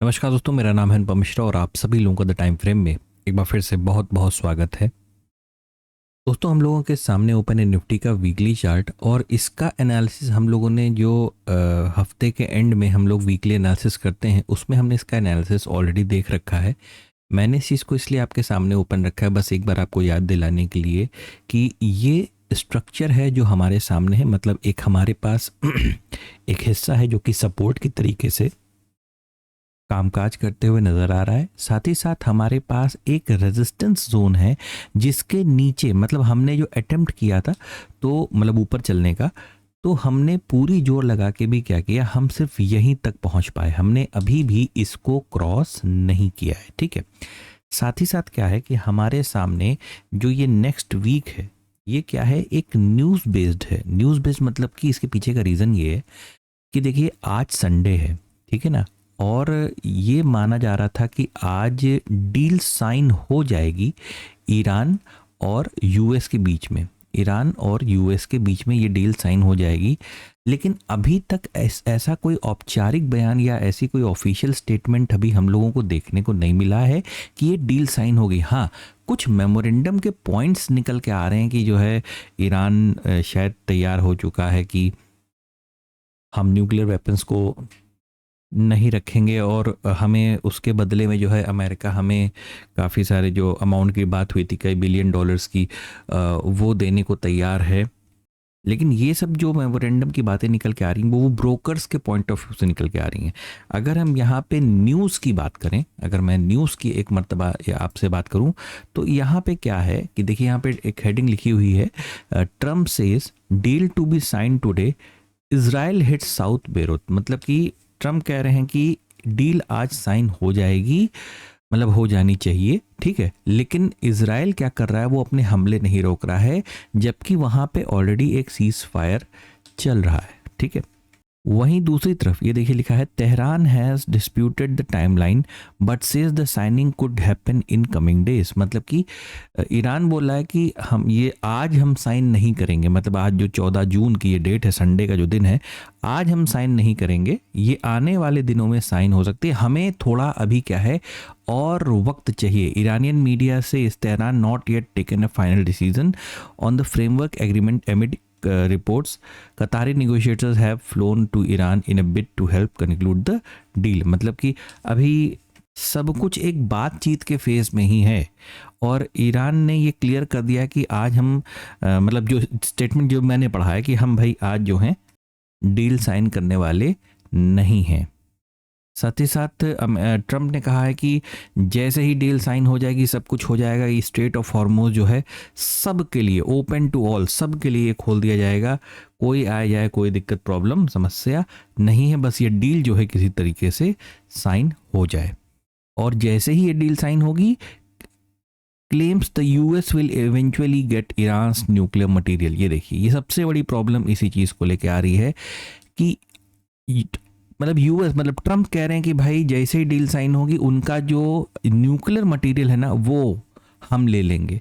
नमस्कार दोस्तों, मेरा नाम है अनुपम मिश्रा और आप सभी लोगों का द टाइम फ्रेम में एक बार फिर से बहुत बहुत स्वागत है। दोस्तों, हम लोगों के सामने ओपन है निफ्टी का वीकली चार्ट और इसका एनालिसिस हम लोगों ने जो हफ्ते के एंड में हम लोग वीकली एनालिसिस करते हैं उसमें हमने इसका एनालिसिस ऑलरेडी देख रखा है। मैंने इस चीज़ को इसलिए आपके सामने ओपन रखा है बस एक बार आपको याद दिलाने के लिए कि ये स्ट्रक्चर है जो हमारे सामने है। मतलब एक हमारे पास एक हिस्सा है जो कि सपोर्ट की तरीके से कामकाज करते हुए नजर आ रहा है। साथ ही साथ हमारे पास एक रेजिस्टेंस जोन है जिसके नीचे मतलब हमने जो अटेम्प्ट किया था तो मतलब ऊपर चलने का, तो हमने पूरी जोर लगा के भी क्या किया, हम सिर्फ यहीं तक पहुंच पाए, हमने अभी भी इसको क्रॉस नहीं किया है। ठीक है। साथ ही साथ क्या है कि हमारे सामने जो ये नेक्स्ट वीक है ये क्या है, एक न्यूज़ बेस्ड है। न्यूज़ बेस्ड मतलब कि इसके पीछे का रीज़न ये है कि देखिए आज संडे है, ठीक है ना, और ये माना जा रहा था कि आज डील साइन हो जाएगी ईरान और यूएस के बीच में। ईरान और यूएस के बीच में ये डील साइन हो जाएगी, लेकिन अभी तक ऐसा कोई औपचारिक बयान या ऐसी कोई ऑफिशियल स्टेटमेंट अभी हम लोगों को देखने को नहीं मिला है कि ये डील साइन होगी। हाँ, कुछ मेमोरेंडम के पॉइंट्स निकल के आ रहे हैं कि जो है ईरान शायद तैयार हो चुका है कि हम न्यूक्लियर वेपन्स को नहीं रखेंगे और हमें उसके बदले में जो है अमेरिका हमें काफ़ी सारे जो अमाउंट की बात हुई थी कई बिलियन डॉलर्स की वो देने को तैयार है। लेकिन ये सब जो मेमोरेंडम की बातें निकल के आ रही हैं वो ब्रोकर्स के पॉइंट ऑफ व्यू से निकल के आ रही हैं। अगर हम यहाँ पे न्यूज़ की बात करें, अगर मैं न्यूज़ की एक मर्तबा आपसे बात करूँ तो यहाँ पे क्या है कि देखिए यहाँ पे एक हेडिंग लिखी हुई है, Trump says deal to be sign today, Israel hit south Beirut. मतलब कि ट्रम्प कह रहे हैं कि डील आज साइन हो जाएगी, मतलब हो जानी चाहिए, ठीक है, लेकिन इजराइल क्या कर रहा है, वो अपने हमले नहीं रोक रहा है, जबकि वहां पे ऑलरेडी एक सीज फायर चल रहा है। ठीक है। वहीं दूसरी तरफ ये देखिए लिखा है, Tehran has disputed the timeline but says the signing could happen in coming days. मतलब कि ईरान बोल रहा है कि हम ये आज हम साइन नहीं करेंगे, मतलब आज जो 14 जून की ये डेट है, संडे का जो दिन है, आज हम साइन नहीं करेंगे, ये आने वाले दिनों में साइन हो सकती है, हमें थोड़ा अभी क्या है और वक्त चाहिए। ईरानियन मीडिया से इस Tehran not yet taken a final decision on the framework agreement एमिड reports Qatari negotiators have flown to Iran in a bid to help conclude the deal। मतलब कि अभी सब कुछ एक बातचीत के फेज में ही है और ईरान ने ये क्लियर कर दिया कि आज हम मतलब जो स्टेटमेंट जो मैंने पढ़ा है कि हम भाई आज जो हैं डील साइन करने वाले नहीं हैं। साथ ही साथ ट्रम्प ने कहा है कि जैसे ही डील साइन हो जाएगी सब कुछ हो जाएगा, ये स्ट्रेट ऑफ हॉर्मुज़ जो है सब के लिए ओपन टू ऑल, सब के लिए खोल दिया जाएगा, कोई आए जाए कोई दिक्कत प्रॉब्लम समस्या नहीं है, बस ये डील जो है किसी तरीके से साइन हो जाए। और जैसे ही ये डील साइन होगी, claims the US will eventually gate Iran's nuclear material. ये देखिए ये सबसे बड़ी प्रॉब्लम इसी चीज़ को लेके आ रही है कि मतलब यूएस मतलब ट्रम्प कह रहे हैं कि भाई जैसे ही डील साइन होगी उनका जो न्यूक्लियर मटेरियल है ना वो हम ले लेंगे।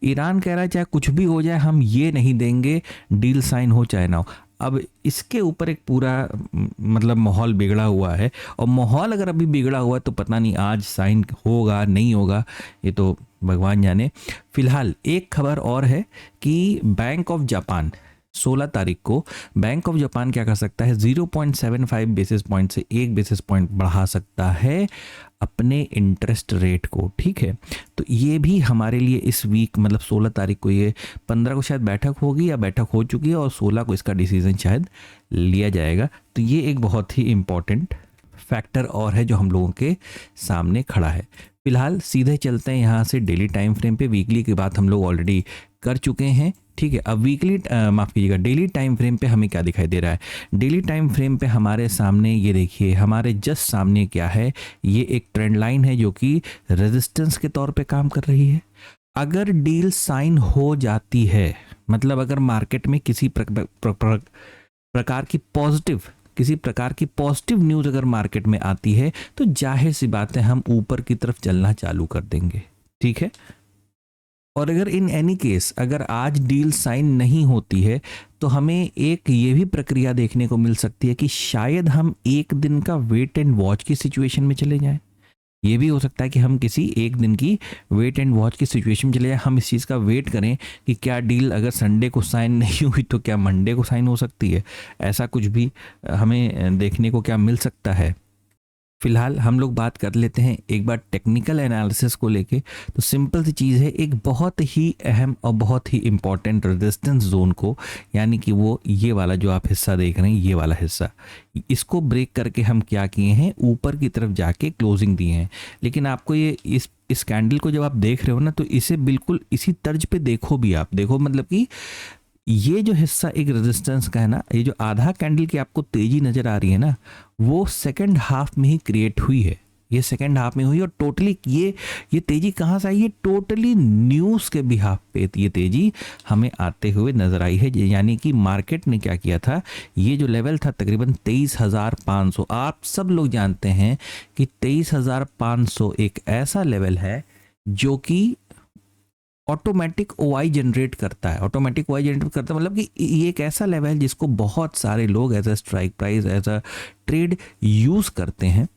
ईरान कह रहा है चाहे कुछ भी हो जाए हम ये नहीं देंगे, डील साइन हो चाहे ना हो। अब इसके ऊपर एक पूरा मतलब माहौल बिगड़ा हुआ है और माहौल अगर अभी बिगड़ा हुआ है तो पता नहीं आज साइन होगा नहीं होगा, ये तो भगवान जाने। फिलहाल एक खबर और है कि बैंक ऑफ जापान 16 तारीख को बैंक ऑफ जापान क्या कर सकता है, 0.75 बेसिस पॉइंट से 1 बेसिस पॉइंट बढ़ा सकता है अपने इंटरेस्ट रेट को। ठीक है। तो ये भी हमारे लिए इस वीक मतलब 16 तारीख को, ये 15 को शायद बैठक होगी या बैठक हो चुकी है और 16 को इसका डिसीजन शायद लिया जाएगा। तो ये एक बहुत ही इम्पॉर्टेंट फैक्टर और है जो हम लोगों के सामने खड़ा है। फिलहाल सीधे चलते हैं यहाँ से डेली टाइम फ्रेम पे। वीकली की बात हम लोग ऑलरेडी कर चुके हैं, ठीक है। अब वीकली माफ़ कीजिएगा डेली टाइम फ्रेम पे हमें क्या दिखाई दे रहा है। डेली टाइम फ्रेम पे हमारे सामने ये देखिए, हमारे जस्ट सामने क्या है, ये एक ट्रेंड लाइन है जो कि रेजिस्टेंस के तौर पे काम कर रही है। अगर डील साइन हो जाती है, मतलब अगर मार्केट में किसी प्रकार की पॉजिटिव न्यूज़ अगर मार्केट में आती है तो जाहिर सी बात है हम ऊपर की तरफ चलना चालू कर देंगे, ठीक है। और अगर इन एनी केस अगर आज डील साइन नहीं होती है तो तो हमें एक ये भी प्रक्रिया देखने को मिल सकती है कि शायद हम एक दिन का वेट एंड वॉच की सिचुएशन में चले जाएं। ये भी हो सकता है कि हम किसी एक दिन की वेट एंड वॉच की सिचुएशन में चले जाएं। हम इस चीज़ का वेट करें कि क्या डील अगर संडे को साइन नहीं हुई तो क्या मंडे को साइन हो सकती है। ऐसा कुछ भी हमें देखने को क्या मिल सकता है। फिलहाल हम लोग बात कर लेते हैं एक बार टेक्निकल एनालिसिस को लेके। तो सिंपल सी चीज़ है, एक बहुत ही अहम और बहुत ही इंपॉर्टेंट रेजिस्टेंस जोन को, यानी कि वो ये वाला जो आप हिस्सा देख रहे हैं, ये वाला हिस्सा, इसको ब्रेक करके हम क्या किए हैं, ऊपर की तरफ जाके क्लोजिंग दिए हैं। लेकिन आपको ये इस कैंडल को जब आप देख रहे हो ना, तो इसे बिल्कुल इसी तर्ज पे देखो भी आप, देखो मतलब कि ये जो हिस्सा एक रेजिस्टेंस का है ना, ये जो आधा कैंडल की आपको तेजी नज़र आ रही है ना, वो सेकंड हाफ में ही क्रिएट हुई है। ये सेकंड हाफ में हुई और टोटली ये तेजी कहाँ से आई है, टोटली न्यूज़ के बिहाफ पे ये तेजी हमें आते हुए नजर आई है। यानी कि मार्केट ने क्या किया था, ये जो लेवल था तकरीबन 23,500, आप सब लोग जानते हैं कि 23,500 एक ऐसा लेवल है जो कि ऑटोमेटिक ओआई जनरेट करता है। ऑटोमेटिक ओआई जनरेट करता है मतलब कि ये एक ऐसा लेवल है जिसको बहुत सारे लोग as a strike price, as a trade use करते हैं।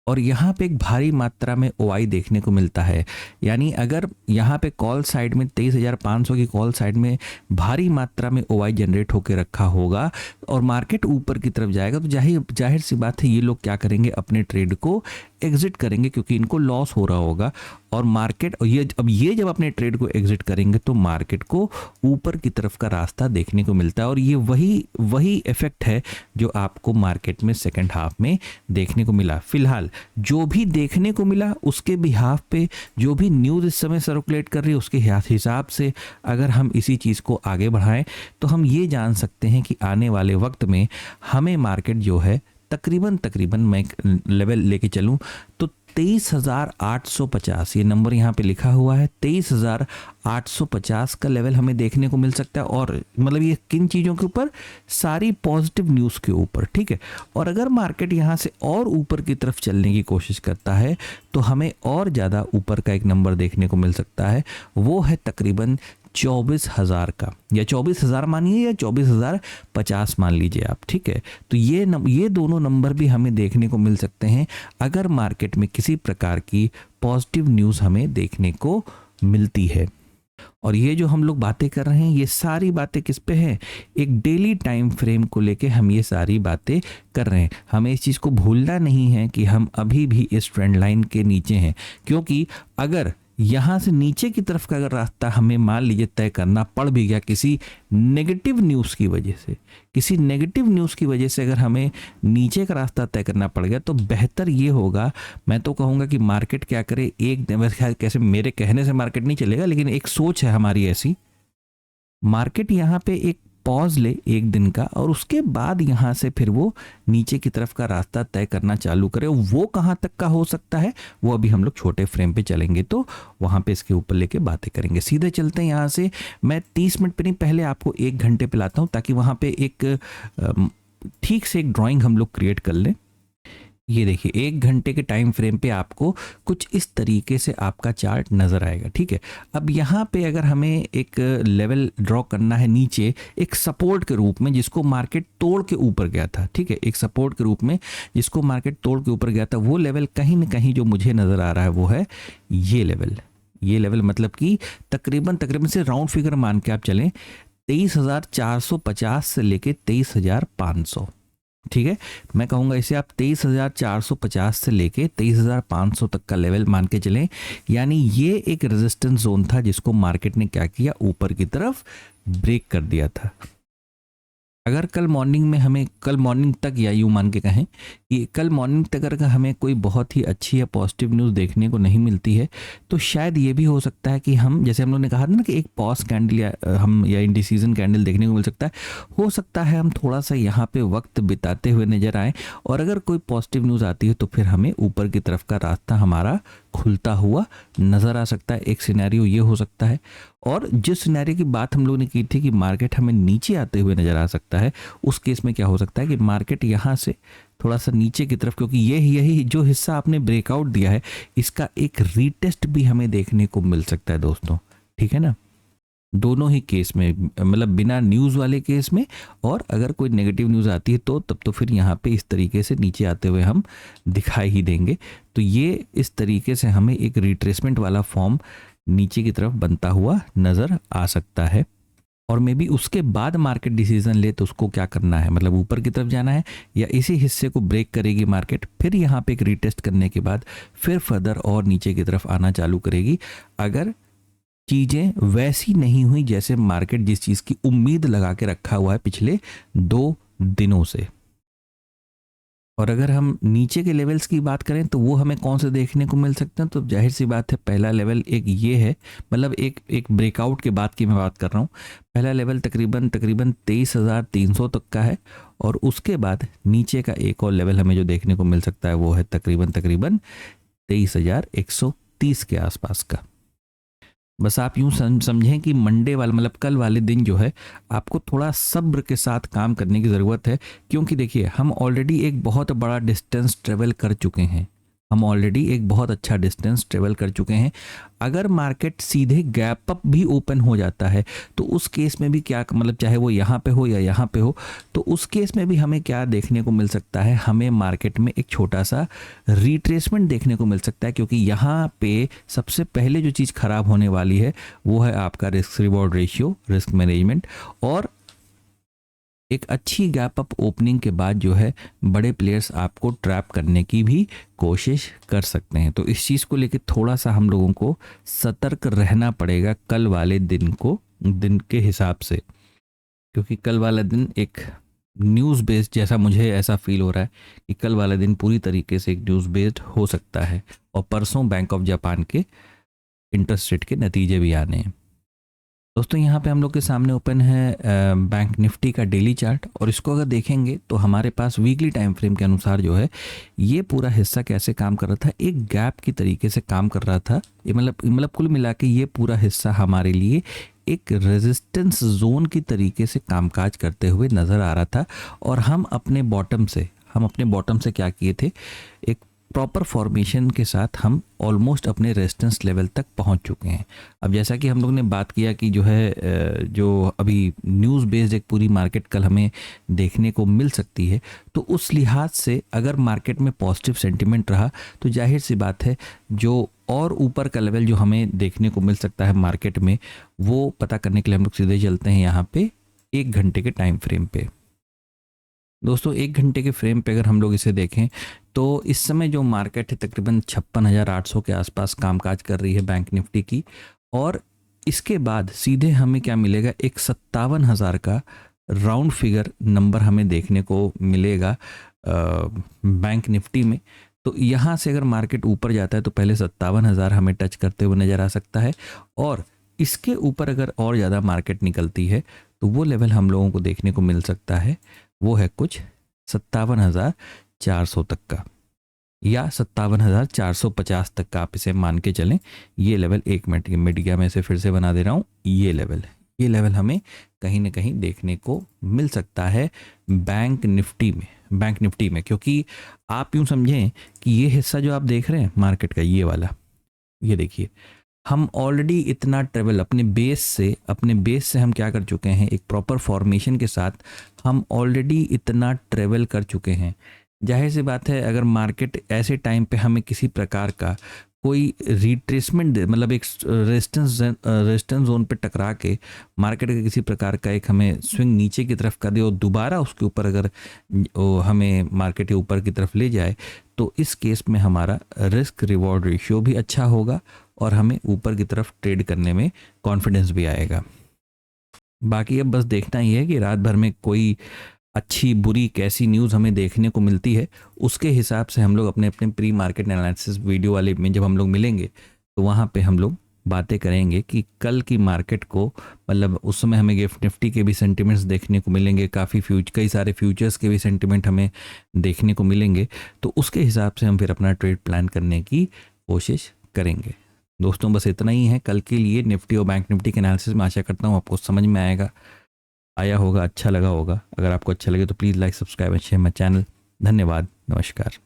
और यहाँ पे एक भारी मात्रा में ओआई देखने को मिलता है। यानी अगर यहाँ पे कॉल साइड में 23,500 की कॉल साइड में भारी मात्रा में ओआई जनरेट होकर रखा होगा और मार्केट ऊपर की तरफ जाएगा, तो जाहिर सी बात है ये लोग क्या करेंगे, अपने ट्रेड को एग्जिट करेंगे, क्योंकि इनको लॉस हो रहा होगा। और मार्केट ये जब अपने ट्रेड को एग्जिट करेंगे तो मार्केट को ऊपर की तरफ का रास्ता देखने को मिलता है। और ये वही इफेक्ट है जो आपको मार्केट में सेकंड हाफ में देखने को मिला। फिलहाल जो भी देखने को मिला उसके बिहाफ पे जो भी न्यूज़ इस समय सर्कुलेट कर रही है उसके हिसाब से अगर हम इसी चीज़ को आगे बढ़ाएं तो हम ये जान सकते हैं कि आने वाले वक्त में हमें मार्केट जो है तकरीबन मैं लेवल लेके चलूं तो 23,850, ये नंबर यहाँ पे लिखा हुआ है, 23,850 का लेवल हमें देखने को मिल सकता है। और मतलब ये किन चीज़ों के ऊपर, सारी पॉजिटिव न्यूज़ के ऊपर, ठीक है। और अगर मार्केट यहाँ से और ऊपर की तरफ चलने की कोशिश करता है तो हमें और ज़्यादा ऊपर का एक नंबर देखने को मिल सकता है, वो है तकरीबन 24,000 का, या 24,000 मानिए या 24,050 मान लीजिए आप, ठीक है। तो ये दोनों नंबर भी हमें देखने को मिल सकते हैं अगर मार्केट में किसी प्रकार की पॉजिटिव न्यूज़ हमें देखने को मिलती है। और ये जो हम लोग बातें कर रहे हैं, ये सारी बातें किस पे हैं, एक डेली टाइम फ्रेम को लेके हम ये सारी बातें कर रहे हैं। हमें इस चीज़ को भूलना नहीं है कि हम अभी भी इस ट्रेंड लाइन के नीचे हैं, क्योंकि अगर यहाँ से नीचे की तरफ का अगर रास्ता हमें मान लीजिए तय करना पड़ भी गया किसी नेगेटिव न्यूज़ की वजह से अगर हमें नीचे का रास्ता तय करना पड़ गया, तो बेहतर ये होगा, मैं तो कहूँगा कि मार्केट क्या करे, एक कैसे मेरे कहने से मार्केट नहीं चलेगा, लेकिन एक सोच है हमारी ऐसी, मार्केट यहाँ पे एक पॉज ले एक दिन का और उसके बाद यहाँ से फिर वो नीचे की तरफ का रास्ता तय करना चालू करे। वो कहाँ तक का हो सकता है वो अभी हम लोग छोटे फ्रेम पे चलेंगे तो वहाँ पे इसके ऊपर लेके बातें करेंगे। सीधे चलते हैं यहाँ से, मैं 30 मिनट पे नहीं, पहले आपको 1 घंटे पे लाता हूँ ताकि वहाँ पे एक ठीक से एक ड्राइंग हम लोग क्रिएट कर लें। ये देखिए 1 घंटे के टाइम फ्रेम पे आपको कुछ इस तरीके से आपका चार्ट नज़र आएगा, ठीक है। अब यहाँ पे अगर हमें एक लेवल ड्रॉ करना है नीचे एक सपोर्ट के रूप में जिसको मार्केट तोड़ के ऊपर गया था, ठीक है, एक सपोर्ट के रूप में जिसको मार्केट तोड़ के ऊपर गया था, वो लेवल कहीं ना कहीं जो मुझे नज़र आ रहा है वो है ये लेवल मतलब कि तकरीबन से राउंड फिगर मान के आप चलें 23,450 से लेके 23,500, ठीक है। मैं कहूँगा इसे आप 23,450 से लेके 23,500 तक का लेवल मान के चलें। यानी ये एक रेजिस्टेंस जोन था जिसको मार्केट ने क्या किया, ऊपर की तरफ ब्रेक कर दिया था। अगर कल मॉर्निंग तक, या यूँ मान के कहें कि कल मॉर्निंग तक अगर हमें कोई बहुत ही अच्छी या पॉजिटिव न्यूज़ देखने को नहीं मिलती है तो शायद ये भी हो सकता है कि हम, जैसे हम लोगों ने कहा था ना कि एक पॉज कैंडल या इंडिसीजन कैंडल देखने को मिल सकता है, हो सकता है हम थोड़ा सा यहाँ पे वक्त बिताते हुए नजर आए और अगर कोई पॉजिटिव न्यूज़ आती है तो फिर हमें ऊपर की तरफ का रास्ता हमारा खुलता हुआ नज़र आ सकता है। एक सिनेरियो ये हो सकता है। और जिस सिनेरियो की बात हम लोगों ने की थी कि मार्केट हमें नीचे आते हुए नज़र आ सकता है, उस केस में क्या हो सकता है कि मार्केट यहाँ से थोड़ा सा नीचे की तरफ, क्योंकि यही जो हिस्सा आपने ब्रेकआउट दिया है इसका एक रीटेस्ट भी हमें देखने को मिल सकता है दोस्तों, ठीक है ना। दोनों ही केस में, मतलब बिना न्यूज़ वाले केस में, और अगर कोई नेगेटिव न्यूज़ आती है तो तब तो फिर यहाँ पे इस तरीके से नीचे आते हुए हम दिखाई ही देंगे। तो ये इस तरीके से हमें एक रिट्रेसमेंट वाला फॉर्म नीचे की तरफ बनता हुआ नज़र आ सकता है। और मे बी उसके बाद मार्केट डिसीजन ले तो उसको क्या करना है, मतलब ऊपर की तरफ जाना है या इसी हिस्से को ब्रेक करेगी मार्केट, फिर यहाँ पे एक रीटेस्ट करने के बाद फिर फर्दर और नीचे की तरफ आना चालू करेगी, अगर चीज़ें वैसी नहीं हुई जैसे मार्केट जिस चीज़ की उम्मीद लगा के रखा हुआ है पिछले 2 दिनों से। और अगर हम नीचे के लेवल्स की बात करें तो वो हमें कौन से देखने को मिल सकते हैं, तो जाहिर सी बात है पहला लेवल एक ये है, मतलब एक ब्रेकआउट के बाद की मैं बात कर रहा हूँ। पहला लेवल तकरीबन 23,300 तक का है, और उसके बाद नीचे का एक और लेवल हमें जो देखने को मिल सकता है वो है तकरीबन 23,130 के आसपास का। बस आप यूं समझें कि मंडे वाला, मतलब कल वाले दिन जो है, आपको थोड़ा सब्र के साथ काम करने की ज़रूरत है, क्योंकि देखिए हम ऑलरेडी एक बहुत बड़ा डिस्टेंस ट्रेवल कर चुके हैं, हम ऑलरेडी एक बहुत अच्छा डिस्टेंस ट्रेवल कर चुके हैं। अगर मार्केट सीधे गैप अप भी ओपन हो जाता है तो उस केस में भी क्या, मतलब चाहे वो यहाँ पे हो या यहाँ पे हो, तो उस केस में भी हमें क्या देखने को मिल सकता है, हमें मार्केट में एक छोटा सा रिट्रेसमेंट देखने को मिल सकता है, क्योंकि यहाँ पे सबसे पहले जो चीज़ खराब होने वाली है वो है आपका risk reward ratio, risk management. और एक अच्छी गैप अप ओपनिंग के बाद जो है बड़े प्लेयर्स आपको ट्रैप करने की भी कोशिश कर सकते हैं। तो इस चीज़ को लेकर थोड़ा सा हम लोगों को सतर्क रहना पड़ेगा कल वाले दिन के हिसाब से, क्योंकि कल वाला दिन एक न्यूज़ बेस्ड, जैसा मुझे ऐसा फील हो रहा है कि कल वाला दिन पूरी तरीके से एक न्यूज़ बेस्ड हो सकता है। और परसों बैंक ऑफ जापान के इंटरेस्ट रेट के नतीजे भी आने हैं। दोस्तों यहाँ पे हम लोग के सामने ओपन है बैंक निफ्टी का डेली चार्ट, और इसको अगर देखेंगे तो हमारे पास वीकली टाइम फ्रेम के अनुसार जो है ये पूरा हिस्सा कैसे काम कर रहा था, एक गैप की तरीके से काम कर रहा था। ये मतलब कुल मिला के ये पूरा हिस्सा हमारे लिए एक रेजिस्टेंस जोन की तरीके से कामकाज करते हुए नज़र आ रहा था। और हम अपने बॉटम से क्या किए थे, एक प्रॉपर फॉर्मेशन के साथ हम ऑलमोस्ट अपने रेजिस्टेंस लेवल तक पहुंच चुके हैं। अब जैसा कि हम लोग ने बात किया कि जो है जो अभी न्यूज़ बेस्ड एक पूरी मार्केट कल हमें देखने को मिल सकती है, तो उस लिहाज से अगर मार्केट में पॉजिटिव सेंटिमेंट रहा तो जाहिर सी बात है जो और ऊपर का लेवल जो हमें देखने को मिल सकता है मार्केट में, वो पता करने के लिए हम लोग सीधे चलते हैं यहाँ पे 1 घंटे के टाइम फ्रेम पे। दोस्तों 1 घंटे के फ्रेम पे अगर हम लोग इसे देखें तो इस समय जो मार्केट है तकरीबन 56,800 के आसपास कामकाज कर रही है बैंक निफ्टी की, और इसके बाद सीधे हमें क्या मिलेगा, एक 57,000 का राउंड फिगर नंबर हमें देखने को मिलेगा बैंक निफ्टी में। तो यहाँ से अगर मार्केट ऊपर जाता है तो पहले 57,000 हमें टच करते हुए नज़र आ सकता है, और इसके ऊपर अगर और ज़्यादा मार्केट निकलती है तो वो लेवल हम लोगों को देखने को मिल सकता है, वो है कुछ 57,400 तक का या 57,450 तक का, आप इसे मान के चलें। ये लेवल 1 मिनट मिट गया, मैं इसे फिर से बना दे रहा हूँ। ये लेवल हमें कहीं ना कहीं देखने को मिल सकता है बैंक निफ्टी में, क्योंकि आप यूं समझें कि ये हिस्सा जो आप देख रहे हैं मार्केट का, ये वाला, ये देखिए हम ऑलरेडी इतना ट्रेवल अपने बेस से हम क्या कर चुके हैं, एक प्रॉपर फॉर्मेशन के साथ हम ऑलरेडी इतना ट्रेवल कर चुके हैं। जाहिर सी बात है अगर मार्केट ऐसे टाइम पे हमें किसी प्रकार का कोई रिट्रेसमेंट दे, मतलब एक रेजिस्टेंस जोन पे टकरा के मार्केट का किसी प्रकार का एक हमें स्विंग नीचे की तरफ कर दे और दोबारा उसके ऊपर अगर हमें मार्केट के ऊपर की तरफ ले जाए, तो इस केस में हमारा रिस्क रिवॉर्ड रेशियो भी अच्छा होगा और हमें ऊपर की तरफ ट्रेड करने में कॉन्फिडेंस भी आएगा। बाकी अब बस देखना ही है कि रात भर में कोई अच्छी बुरी कैसी न्यूज़ हमें देखने को मिलती है, उसके हिसाब से हम लोग अपने अपने प्री मार्केट एनालिसिस वीडियो वाले में जब हम लोग मिलेंगे तो वहाँ पे हम लोग बातें करेंगे कि कल की मार्केट को, मतलब उस समय हमें गिफ्ट निफ्टी के भी सेंटिमेंट्स देखने को मिलेंगे, कई सारे फ्यूचर्स के भी सेंटिमेंट हमें देखने को मिलेंगे, तो उसके हिसाब से हम फिर अपना ट्रेड प्लान करने की कोशिश करेंगे। दोस्तों बस इतना ही है कल के लिए निफ्टी और बैंक निफ्टी के एनालिसिस में। आशा करता हूँ आपको समझ में आया होगा, अच्छा लगा होगा। अगर आपको अच्छा लगे तो please like, subscribe and share my channel. धन्यवाद, नमस्कार।